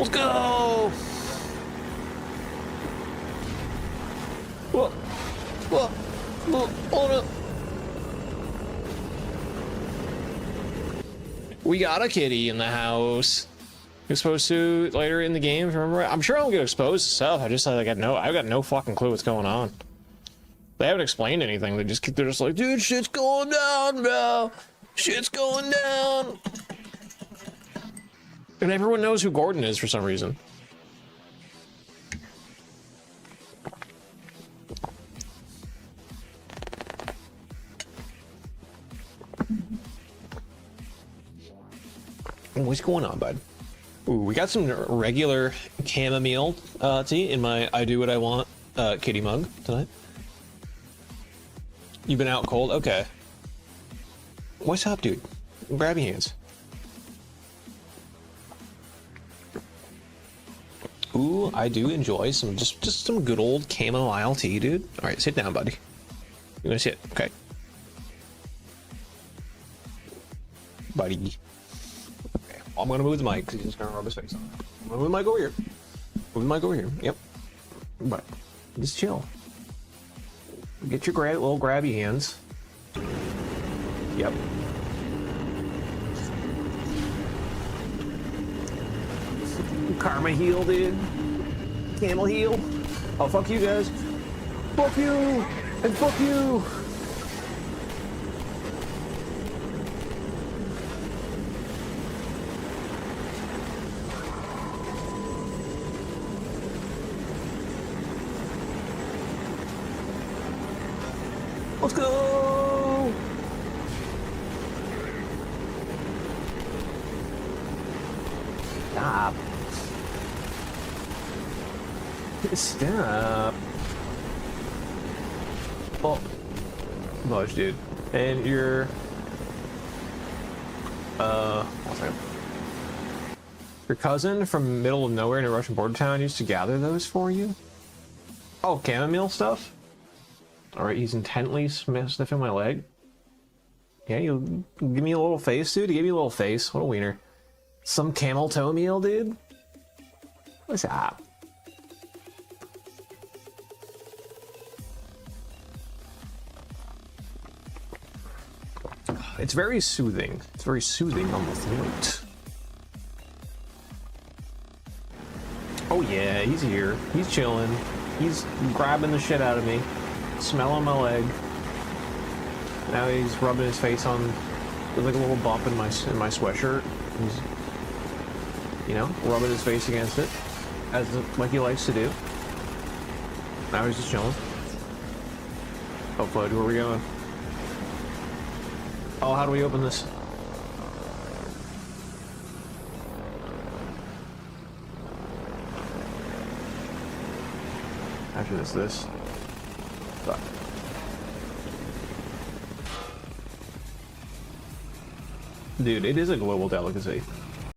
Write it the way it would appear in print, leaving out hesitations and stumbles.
Let's go! What? What? Hold up. We got a kitty in the house. Exposed to later in the game, if you remember. I'm sure I'll get exposed to stuff. I've got no fucking clue what's going on. They haven't explained anything. They're just like, dude, shit's going down, bro. Shit's going down. And everyone knows who Gordon is for some reason. What's going on, bud? Ooh, we got some regular chamomile tea in my I do what I want kitty mug tonight. You've been out cold? Okay. What's up, dude? Grab your hands. Ooh, I do enjoy some just some good old chamomile tea, dude. All right, sit down, buddy. You gonna sit? Okay. Buddy. Okay. I'm gonna move the mic because he's just gonna rub his face on it. I'm gonna move the mic over here. Move the mic over here. Yep. But just chill. Get your little grabby hands. Yep. Karma heal, dude. Camel heal. Oh, fuck you guys. Fuck you! And fuck you! Let's go! Stop. Stop. Oh. Gosh, dude. And you're... one second. Your cousin from middle of nowhere in a Russian border town used to gather those for you? Oh, chamomile stuff? Alright, he's intently sniffing my leg. Yeah, you give me a little face, dude. Give me a little face. What a wiener. Some camel toe meal, dude? What's up? It's very soothing. It's very soothing on the throat. Oh yeah, he's here. He's chilling. He's grabbing the shit out of me. Smelling my leg. Now he's rubbing his face on. There's like a little bump in my sweatshirt. He's, you know, rubbing his face against it, like he likes to do. Now he's just chilling. Oh, Floyd, where are we going? Oh, how do we open this? Actually, it's this. Fuck. Dude, it is a global delicacy.